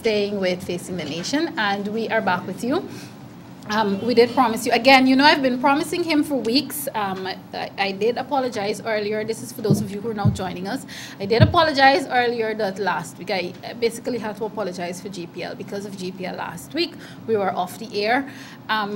staying with Facing the Nation, and we are back with you. We did promise you, again, you know, I've been promising him for weeks. I did apologize earlier. This is for those of you who are now joining us. I did apologize earlier that last week. I basically had to apologize for GPL because of GPL last week. We were off the air.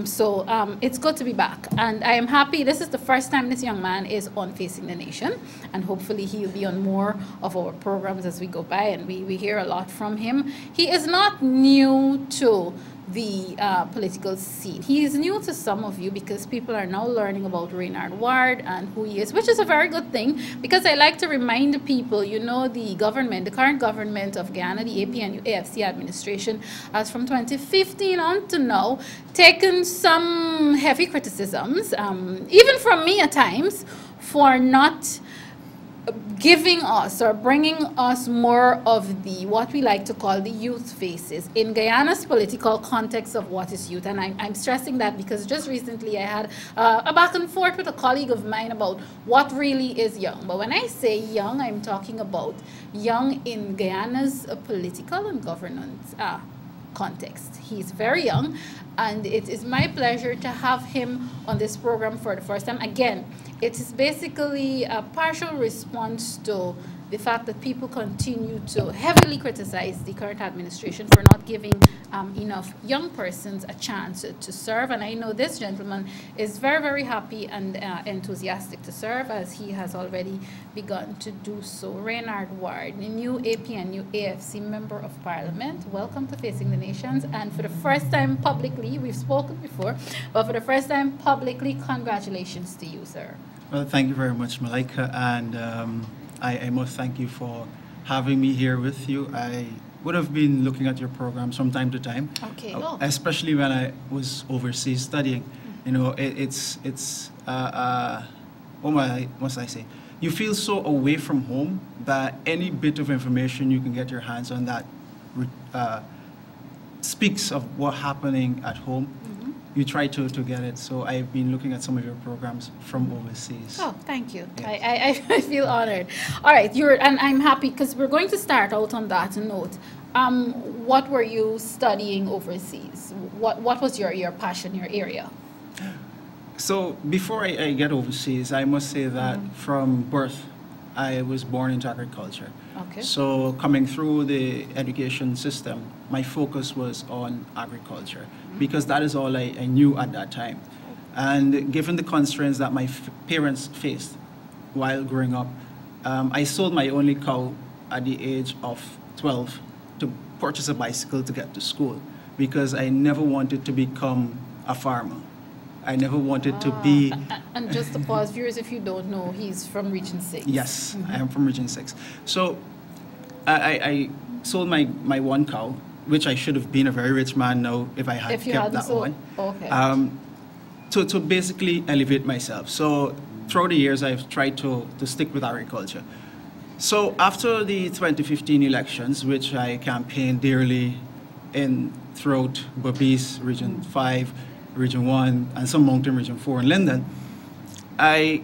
So it's good to be back. And I am happy. This is the first time this young man is on Facing the Nation. And hopefully he'll be on more of our programs as we go by. And we hear a lot from him. He is not new to the political scene. He is new to some of you because people are now learning about Reynard Ward and who he is, which is a very good thing, because I like to remind people, you know, the government, the current government of Guyana, the APNU AFC administration, has from 2015 on to now taken some heavy criticisms, even from me at times, for not giving us or bringing us more of the what we like to call the youth faces in Guyana's political context of what is youth. And I'm stressing that because just recently I had a back and forth with a colleague of mine about what really is young. But when I say young, I'm talking about young in Guyana's political and governance context. He's very young, and it is my pleasure to have him on this program for the first time. Again, it is basically a partial response to the fact that people continue to heavily criticize the current administration for not giving enough young persons a chance to serve. And I know this gentleman is very, very happy and enthusiastic to serve, as he has already begun to do so. Reynard Ward, the new APNU AFC Member of Parliament. Welcome to Facing the Nations. And for the first time publicly, we've spoken before, but for the first time publicly, congratulations to you, sir. Well, thank you very much, Malika. And I must thank you for having me here with you. I would have been looking at your program from time to time, okay. Especially when I was overseas studying. You know, what must I say? You feel so away from home that any bit of information you can get your hands on that speaks of what's happening at home. You try to get it. So I've been looking at some of your programs from overseas. Oh, thank you. Yes. I feel honored. All right, and I'm happy because we're going to start out on that note. What were you studying overseas? What was your passion, your area? So before I get overseas, I must say that from birth, I was born into agriculture. Okay. So coming through the education system, my focus was on agriculture because that is all I knew at that time. And given the constraints that my parents faced while growing up, I sold my only cow at the age of 12 to purchase a bicycle to get to school because I never wanted to become a farmer. I never wanted to be... And just to pause, viewers, if you don't know, he's from Region 6. Yes, I am from Region 6. So I sold my one cow, which I should have been a very rich man now if I had kept that one. Okay. To basically elevate myself. So throughout the years, I've tried to stick with agriculture. So after the 2015 elections, which I campaigned dearly throughout Berbice, Region 5, Region 1, and some mountain Region 4 in Linden, I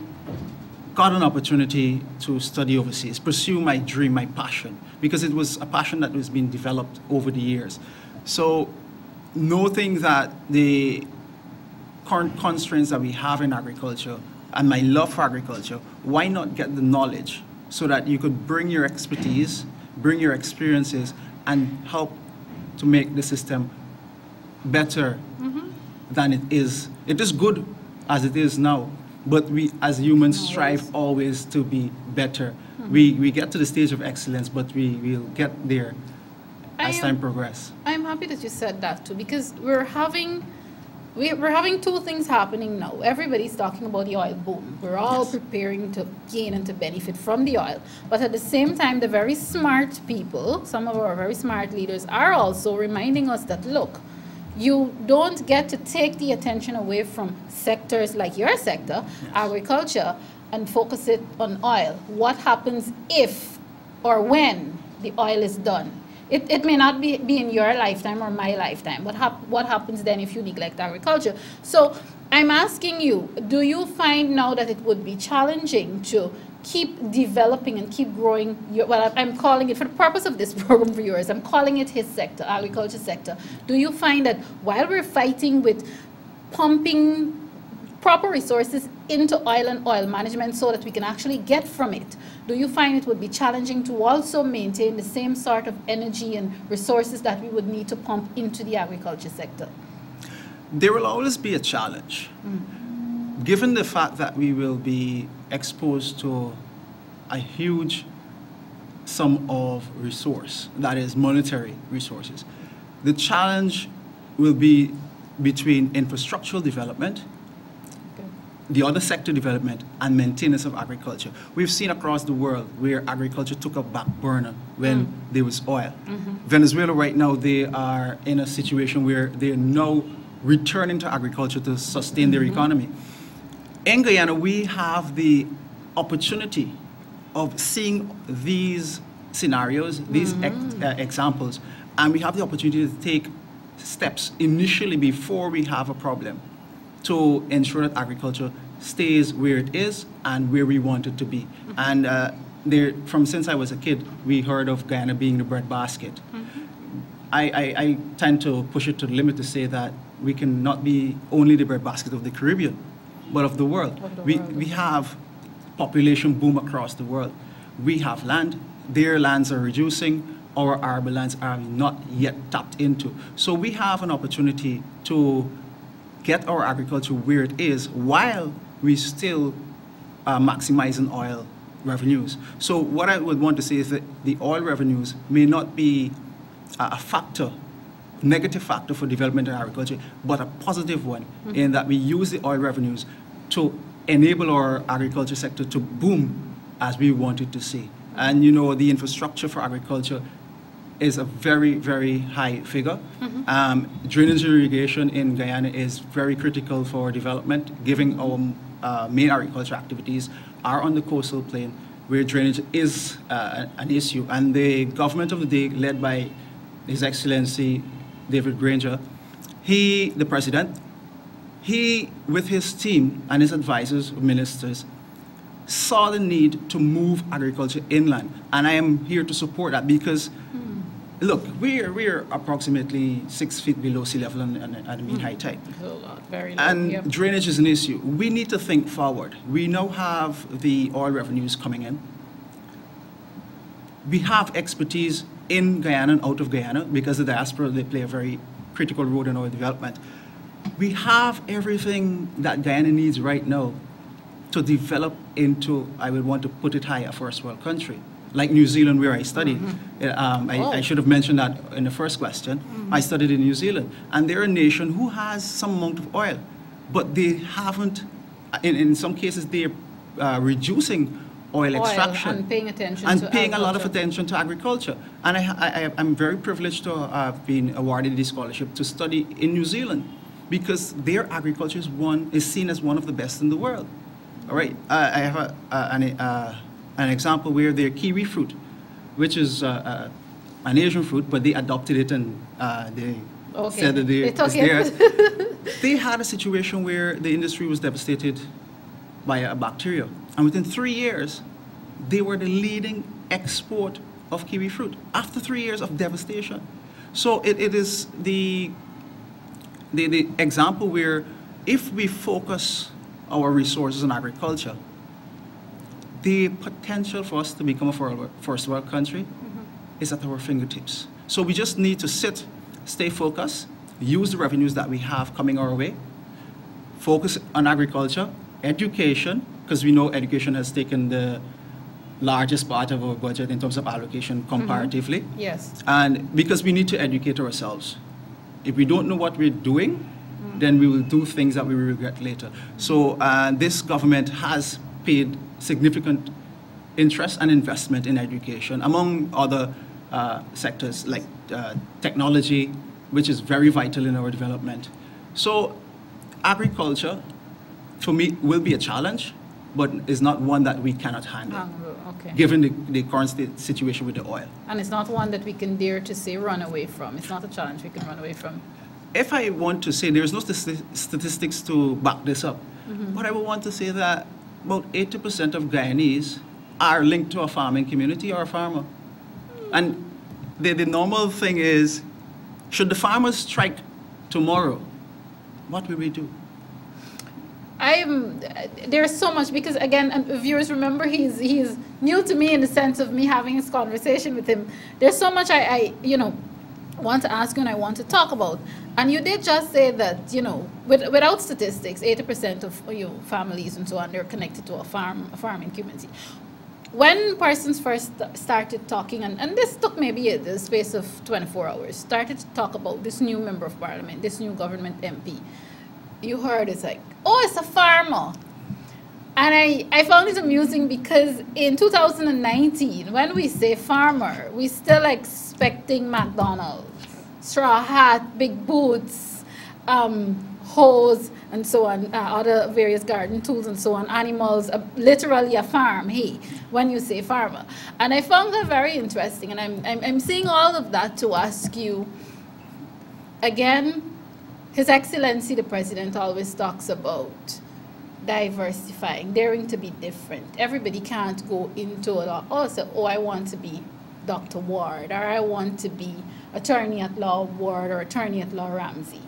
got an opportunity to study overseas, pursue my dream, my passion, because it was a passion that was being developed over the years. So noting that the current constraints that we have in agriculture and my love for agriculture, why not get the knowledge so that you could bring your expertise, bring your experiences, and help to make the system better than it is. It is good as it is now, but we as humans strive always to be better. We get to the stage of excellence, but we'll get there as time progresses. I'm happy that you said that too, because we're having two things happening now. Everybody's talking about the oil boom. We're all preparing to gain and to benefit from the oil. But at the same time, the very smart people, some of our very smart leaders, are also reminding us that, look, you don't get to take the attention away from sectors like your sector, agriculture, and focus it on oil. What happens if or when the oil is done? It may not be in your lifetime or my lifetime, but what happens then if you neglect agriculture? So I'm asking you, do you find now that it would be challenging to keep developing and keep growing well, I'm calling it, for the purpose of this program for yours, I'm calling it his sector, agriculture sector. Do you find that while we're fighting with pumping proper resources into oil and oil management so that we can actually get from it, do you find it would be challenging to also maintain the same sort of energy and resources that we would need to pump into the agriculture sector? There will always be a challenge. Given the fact that we will be exposed to a huge sum of resource, that is monetary resources, the challenge will be between infrastructural development, the other sector development, and maintenance of agriculture. We've seen across the world where agriculture took a back burner when there was oil. Venezuela right now, they are in a situation where they're now returning to agriculture to sustain their economy. In Guyana, we have the opportunity of seeing these scenarios, these examples, and we have the opportunity to take steps initially before we have a problem to ensure that agriculture stays where it is and where we want it to be. And since I was a kid, we heard of Guyana being the breadbasket. I tend to push it to the limit to say that we cannot be only the breadbasket of the Caribbean, but of the world. We have population boom across the world. We have land. Their lands are reducing. Our arable lands are not yet tapped into. So we have an opportunity to get our agriculture where it is while we still maximizing oil revenues. So what I would want to say is that the oil revenues may not be a factor, negative factor for development in agriculture, but a positive one in that we use the oil revenues to enable our agriculture sector to boom as we want it to see. And you know, the infrastructure for agriculture is a very, very high figure. Drainage irrigation in Guyana is very critical for development, given our main agriculture activities are on the coastal plain where drainage is an issue. And the government of the day, led by His Excellency David Granger, the president, he, with his team and his advisors, ministers, saw the need to move agriculture inland. And I am here to support that because, look, we're approximately 6 feet below sea level at the mean high tide. A lot, very low. And drainage is an issue. We need to think forward. We now have the oil revenues coming in. We have expertise in Guyana and out of Guyana because the diaspora, they play a very critical role in our development. We have everything that Guyana needs right now to develop into, I would want to put it high, a first world country. Like New Zealand, where I studied. I should have mentioned that in the first question. I studied in New Zealand. And they're a nation who has some amount of oil, but they haven't, in some cases, they're reducing oil extraction. And paying attention and to paying a lot of attention to agriculture. And I'm very privileged to have been awarded this scholarship to study in New Zealand because their agriculture is seen as one of the best in the world. All right, I have an example where their kiwi fruit, which is an Asian fruit, but they adopted it and they said that it's theirs. They had a situation where the industry was devastated by a bacteria. And within 3 years, they were the leading export of kiwi fruit after 3 years of devastation. So it is the example where if we focus our resources on agriculture, the potential for us to become a first world country is at our fingertips. So we just need to stay focused, use the revenues that we have coming our way, focus on agriculture, education, because we know education has taken the largest part of our budget in terms of allocation comparatively. Yes. And because we need to educate ourselves. If we don't know what we're doing, then we will do things that we will regret later. So this government has paid significant interest and investment in education, among other sectors like technology, which is very vital in our development. So agriculture, for me, will be a challenge, but is not one that we cannot handle, given the current situation with the oil. And it's not one that we can dare to say run away from. It's not a challenge we can run away from. If I want to say, there's no statistics to back this up, but I would want to say that about 80% of Guyanese are linked to a farming community or a farmer. And the normal thing is, should the farmers strike tomorrow, what will we do? There's so much, because again, and viewers, remember, he's new to me in the sense of me having this conversation with him. There's so much I want to ask you and I want to talk about. And you did just say that, without statistics, 80% of families and so on, they're connected to a farming community. When persons first started talking, and this took maybe the space of 24 hours, started to talk about this new member of parliament, this new government MP, you heard it's like, oh, it's a farmer. And I found it amusing because in 2019, when we say farmer, we still expecting McDonald's, straw hat, big boots, hose, and so on, other various garden tools and so on, animals, literally a farm, hey, when you say farmer. And I found that very interesting, and I'm saying all of that to ask you, again, His Excellency the President always talks about diversifying, daring to be different. Everybody can't go into it all. Say, oh, I want to be Dr. Ward, or I want to be Attorney at Law Ward or Attorney at Law Ramsey.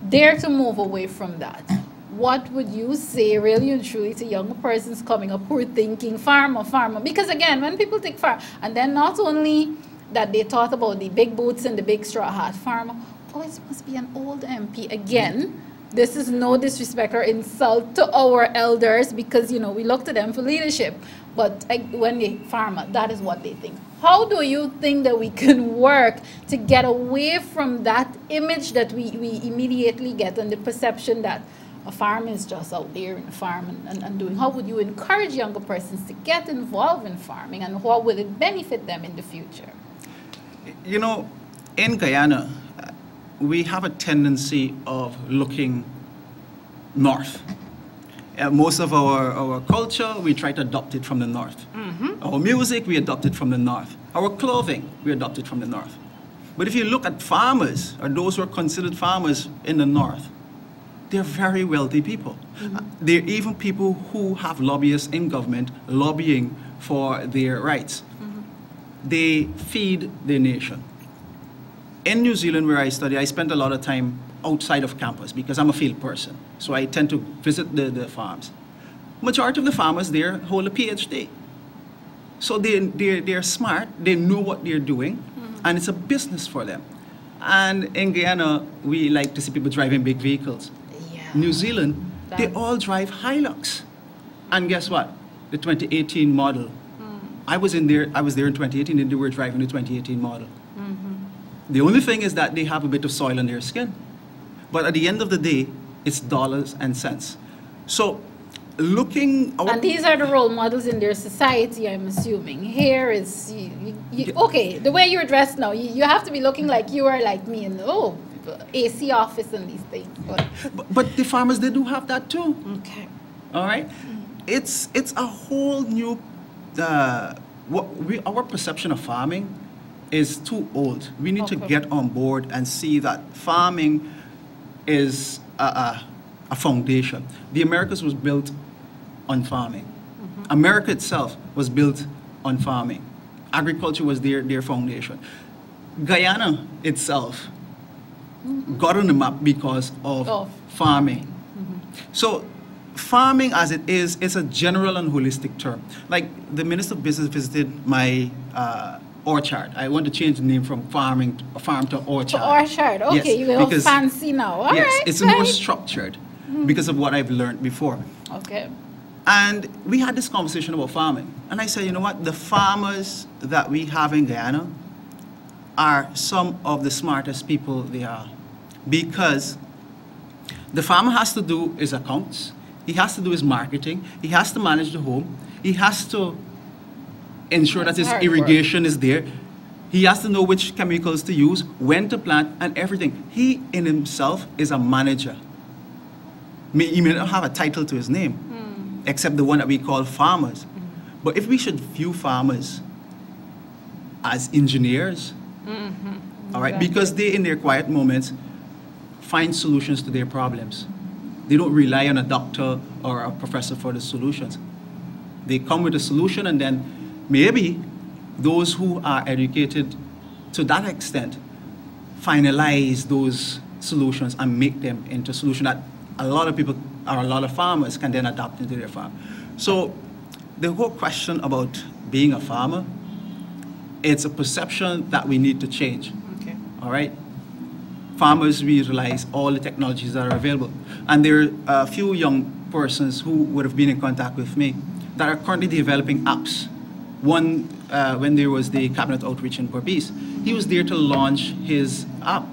Dare to move away from that. What would you say really and truly to young persons coming up who are thinking farmer? Because again, when people think farm, and then not only that they thought about the big boots and the big straw hat, farmer, oh, it must be an old MP. Again, this is no disrespect or insult to our elders, because, we look to them for leadership. But when they farmer, that is what they think. How do you think that we can work to get away from that image that we immediately get, and the perception that a farm is just out there in the farm and doing? How would you encourage younger persons to get involved in farming, and how will it benefit them in the future? In Guyana, we have a tendency of looking north. Most of our culture, we try to adopt it from the north. Mm-hmm. Our music, we adopt it from the north. Our clothing, we adopt it from the north. But if you look at farmers, or those who are considered farmers in the north, they're very wealthy people. Mm-hmm. They're even people who have lobbyists in government lobbying for their rights. Mm-hmm. They feed their nation. In New Zealand, where I study, I spent a lot of time outside of campus because I'm a field person. So I tend to visit the farms. Majority of the farmers there hold a PhD. So they're smart, they know what they're doing, mm-hmm. and it's a business for them. And in Guyana, we like to see people driving big vehicles. Yeah. New Zealand, they all drive Hilux. And guess what? The 2018 model. I was there in 2018, and they were driving the 2018 model. Mm-hmm. The only thing is that they have a bit of soil on their skin. But at the end of the day, it's dollars and cents. So looking... And these are the role models in their society, I'm assuming. Here is... okay, the way you're dressed now, you have to be looking like you are like me, and AC office and these things. But the farmers, they do have that too. Okay. All right? It's a whole new... our perception of farming is too old. We need to get on board and see that farming is a foundation. The Americas was built on farming. Mm-hmm. America itself was built on farming. Agriculture was their foundation. Guyana itself got on the map because of farming. Mm-hmm. So farming as it is a general and holistic term. Like the Minister of Business visited my orchard. I want to change the name from farm to orchard. To orchard, okay, yes, you're all fancy now. All yes, right, it's more structured because of what I've learned before. Okay. And we had this conversation about farming. And I said, you know what, the farmers that we have in Guyana are some of the smartest people they are. Because the farmer has to do his accounts, he has to do his marketing, he has to manage the home, he has to ensure that his irrigation is there. He has to know which chemicals to use, when to plant, and everything. He in himself is a manager. He may not have a title to his name, except the one that we call farmers. But if we should view farmers as engineers, all right, because they, in their quiet moments, find solutions to their problems. They don't rely on a doctor or a professor for the solutions. They come with a solution, and then maybe those who are educated to that extent finalize those solutions and make them into a solution that a lot of people or a lot of farmers can then adopt into their farm. So the whole question about being a farmer, it's a perception that we need to change. Okay. All right? Farmers utilize all the technologies that are available. And there are a few young persons who would have been in contact with me that are currently developing apps. One, when there was the cabinet outreach in Berbice, he was there to launch his app.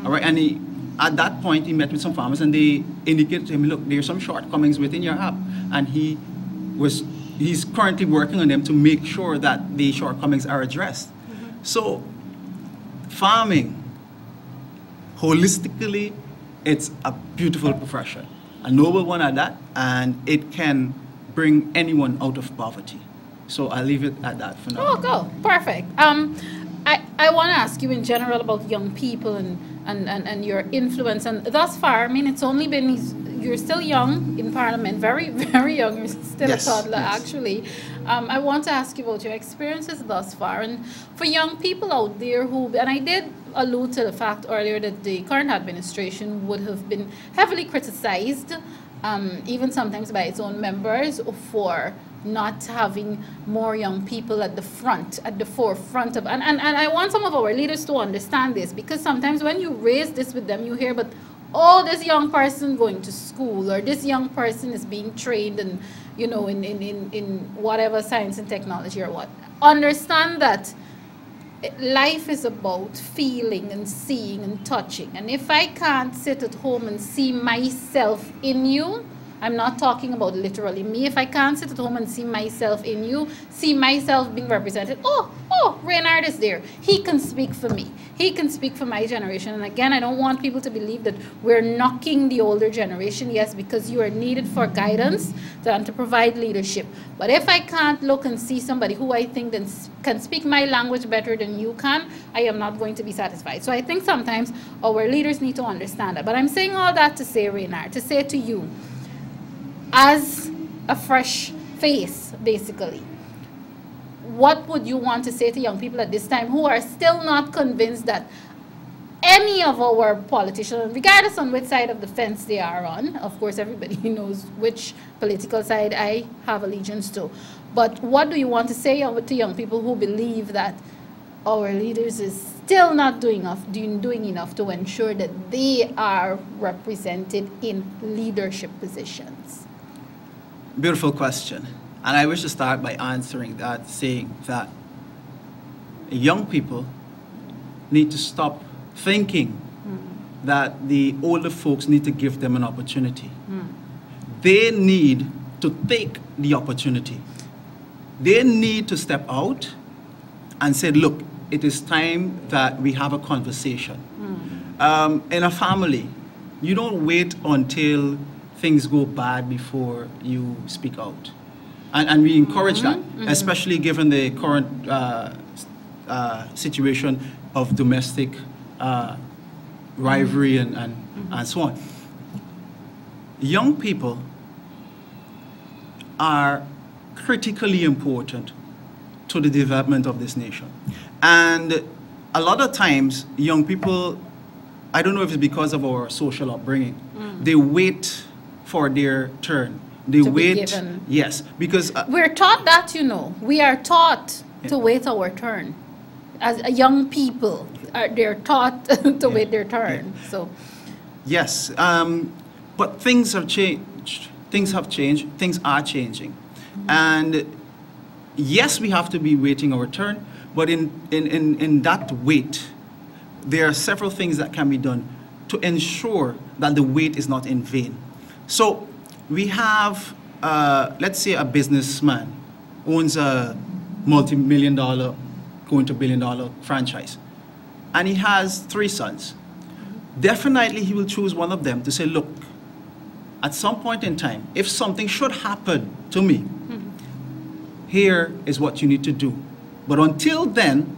All right? And at that point, he met with some farmers, and they indicated to him, look, there are some shortcomings within your app. And he's currently working on them to make sure that the shortcomings are addressed. So farming, holistically, it's a beautiful profession, a noble one at that, and it can bring anyone out of poverty. So I'll leave it at that for now. Oh, go. Perfect. I want to ask you in general about young people and your influence. And thus far, I mean, it's only been, you're still young in Parliament, very, very young. You're still Yes, a toddler, yes. actually. I want to ask you about your experiences thus far. And for young people out there who, and I did allude to the fact earlier that the current administration would have been heavily criticized, even sometimes by its own members, for not having more young people at the front, at the forefront of, and I want some of our leaders to understand this, because sometimes when you raise this with them, you hear, but oh, this young person going to school, or this young person is being trained in, you know, in whatever science and technology or what. Understand that life is about feeling and seeing and touching. And if I can't sit at home and see myself in you, I'm not talking about literally me. If I can't sit at home and see myself in you, see myself being represented, oh, Reynard is there. He can speak for me. He can speak for my generation. And again, I don't want people to believe that we're knocking the older generation. Yes, because you are needed for guidance and to provide leadership. But if I can't look and see somebody who I think can speak my language better than you can, I am not going to be satisfied. So I think sometimes our leaders need to understand that. But I'm saying all that to say, Reynard, to say to you, as a fresh face, basically, what would you want to say to young people at this time who are still not convinced that any of our politicians, regardless on which side of the fence they are on, of course everybody knows which political side I have allegiance to, but what do you want to say to young people who believe that our leaders is still not doing enough to ensure that they are represented in leadership positions? Beautiful question. And I wish to start by answering that, saying that young people need to stop thinking that the older folks need to give them an opportunity. They need to take the opportunity. They need to step out and say, look, it is time that we have a conversation. In a family, you don't wait until things go bad before you speak out. And we encourage that, especially given the current situation of domestic rivalry and so on. Young people are critically important to the development of this nation. And a lot of times, young people, I don't know if it's because of our social upbringing, they wait for their turn. They wait. Yes, because we're taught that, you know. We are taught to wait our turn. As young people, they're taught to wait their turn. So, yes, but things have changed. Things have changed. Things are changing, and yes, we have to be waiting our turn. But in that wait, there are several things that can be done to ensure that the wait is not in vain. So we have, let's say, a businessman owns a multi-million-dollar, going to billion-dollar franchise, and he has 3 sons. Definitely, he will choose one of them to say, look, at some point in time, if something should happen to me, here is what you need to do. But until then,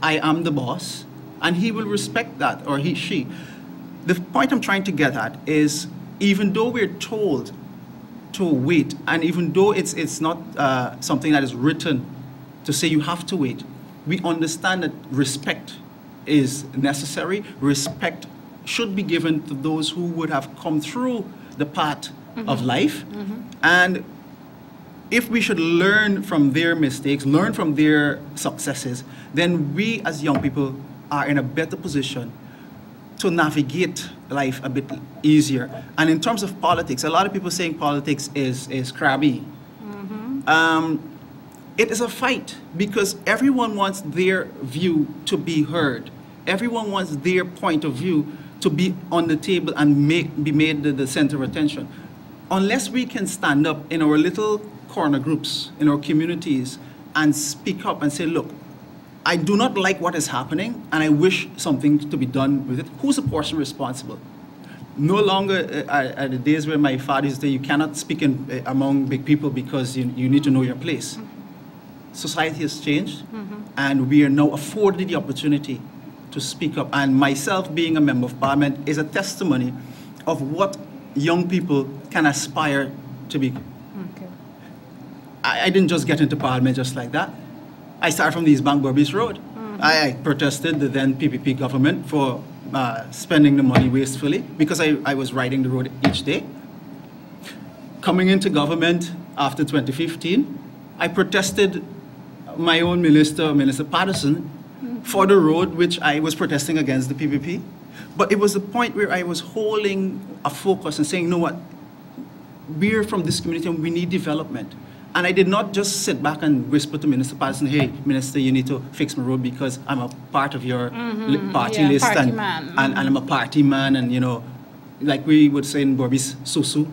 I am the boss, and he will respect that, or she. The point I'm trying to get at is, even though we're told to wait, and even though it's not something that is written to say you have to wait, we understand that respect is necessary. Respect should be given to those who would have come through the path of life. And if we should learn from their mistakes, learn from their successes, then we as young people are in a better position to navigate life a bit easier. And in terms of politics, a lot of people saying politics is crabby. It is a fight because everyone wants their view to be heard. Everyone wants their point of view to be on the table and be made the center of attention. Unless we can stand up in our little corner groups, in our communities, and speak up and say, look, I do not like what is happening, and I wish something to be done with it. Who's the person responsible? No longer are the days where my father used to say, you cannot speak among big people because you need to know your place. Society has changed, and we are now afforded the opportunity to speak up. And myself being a member of parliament is a testimony of what young people can aspire to be. Okay. I didn't just get into parliament just like that. I started from the East Bank Burbis Road. I protested the then PPP government for spending the money wastefully because I was riding the road each day. Coming into government after 2015, I protested my own minister, Minister Patterson, for the road which I was protesting against the PPP. But it was the point where I was holding a focus and saying, you know what, we're from this community and we need development. And I did not just sit back and whisper to Minister Patterson, hey, Minister, you need to fix my road because I'm a part of your party list. Party and man. And I'm a party man and, you know, like we would say in Burbis, susu.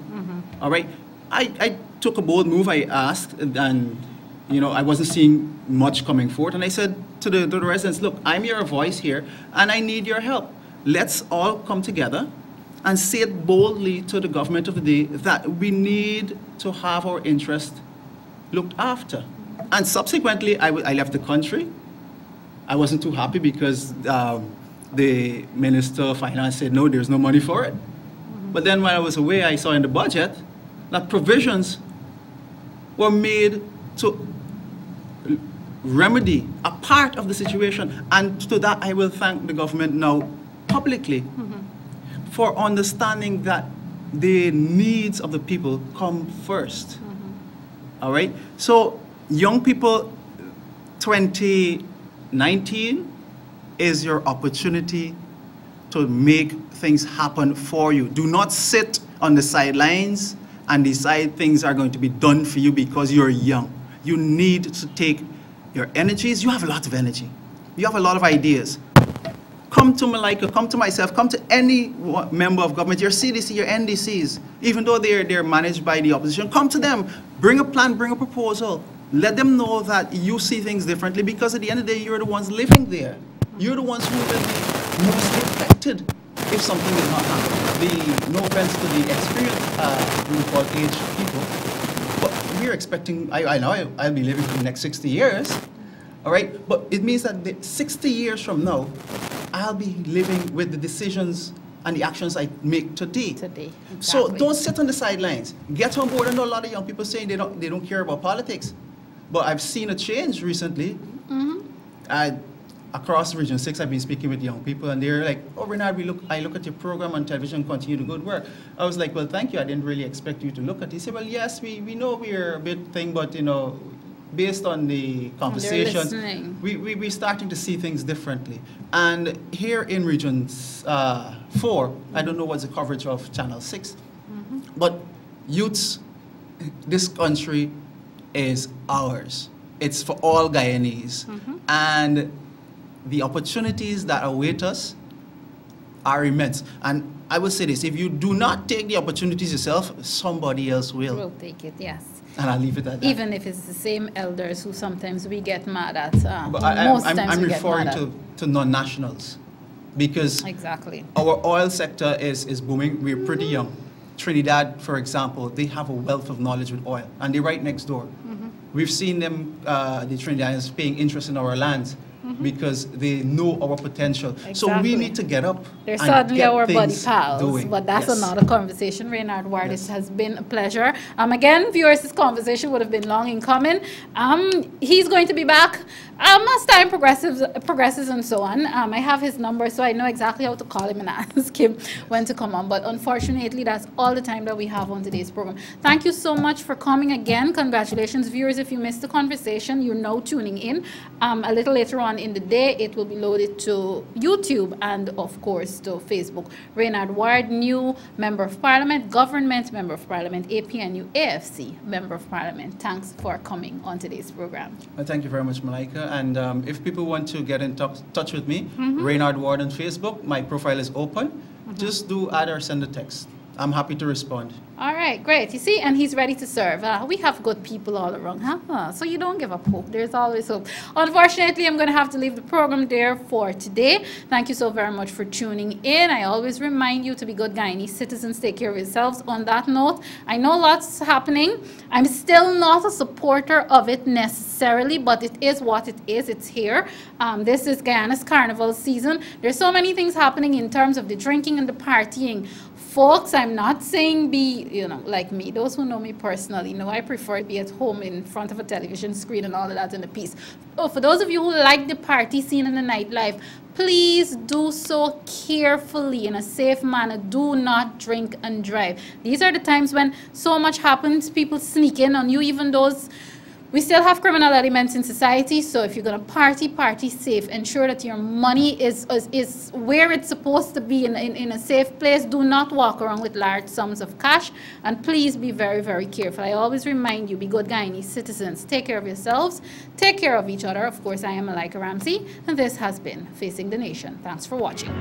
All right? I took a bold move. I asked and you know, I wasn't seeing much coming forward. And I said to the residents, look, I'm your voice here and I need your help. Let's all come together and say it boldly to the government of the day that we need to have our interest looked after. And subsequently, I left the country. I wasn't too happy because the Minister of Finance said, no, there's no money for it. But then when I was away, I saw in the budget that provisions were made to remedy a part of the situation. And to that, I will thank the government now publicly for understanding that the needs of the people come first. All right? So, young people, 2019 is your opportunity to make things happen for you. Do not sit on the sidelines and decide things are going to be done for you because you're young. You need to take your energies. You have a lot of energy. You have a lot of ideas. Come to Malika, come to myself, come to any member of government, your CDC, your NDCs, even though they're managed by the opposition, come to them, bring a plan, bring a proposal. Let them know that you see things differently because at the end of the day, you're the ones living there. You're the ones who will be most affected if something does not happen. No offense to the experienced, we call aged people, but we're expecting, I know I'll be living for the next 60 years, all right? But it means that 60 years from now, I'll be living with the decisions and the actions I make today. Exactly. So don't sit on the sidelines. Get on board. I know a lot of young people saying they don't care about politics. But I've seen a change recently. Across Region 6, I've been speaking with young people, and they're like, oh, Reynard, I look at your program on television, continue the good work. I was like, well, thank you. I didn't really expect you to look at it. He said, well, yes, we know we're a bit thing, but, you know, based on the conversations, we're starting to see things differently. And here in Region 4, I don't know what's the coverage of Channel 6, but youths, this country is ours. It's for all Guyanese. And the opportunities that await us are immense. And I will say this, if you do not take the opportunities yourself, somebody else will. We'll take it, yes. And I'll leave it at that. Even if it's the same elders who sometimes we get mad at. But I'm referring to non-nationals. Because our oil sector is booming. We're pretty young. Trinidad, for example, they have a wealth of knowledge with oil. And they're right next door. We've seen them, the Trinidadians, paying interest in our lands. because they know our potential. So we need to get up. They're and certainly get our buddy things pals, doing. but that's Yes. another conversation. Reynard Ward, Yes. it has been a pleasure. Again, viewers, this conversation would have been long in coming. He's going to be back as time progresses and so on. I have his number, so I know exactly how to call him and ask him when to come on. But unfortunately, that's all the time that we have on today's program. Thank you so much for coming again. Congratulations, viewers. If you missed the conversation, you're now tuning in. A little later on in the day, it will be loaded to YouTube and, of course, to Facebook. Reynard Ward, new Member of Parliament, Government Member of Parliament, APNU, AFC Member of Parliament. Thanks for coming on today's program. Well, thank you very much, Malika. And if people want to get in touch with me, Reynard Ward on Facebook, my profile is open. Just do add or send a text. I'm happy to respond. All right, great. You see, and he's ready to serve. We have good people all around, huh? So you don't give up hope. There's always hope. Unfortunately, I'm going to have to leave the program there for today. Thank you so very much for tuning in. I always remind you to be good Guyanese citizens. Take care of yourselves. On that note, I know lots happening. I'm still not a supporter of it necessarily, but it is what it is. It's here. This is Guyana's carnival season. There's so many things happening in terms of the drinking and the partying. Folks, I'm not saying be, like me. Those who know me personally know I prefer to be at home in front of a television screen and all of that in the peace. Oh, for those of you who like the party scene and the nightlife, please do so carefully in a safe manner. Do not drink and drive. These are the times when so much happens. People sneak in on you, even those... We still have criminal elements in society, so if you're going to party safe. Ensure that your money is where it's supposed to be in a safe place. Do not walk around with large sums of cash, and please be very, very careful. I always remind you, be good Guyanese citizens. Take care of yourselves. Take care of each other. Of course, I am Malika Ramsey, and this has been Facing the Nation. Thanks for watching.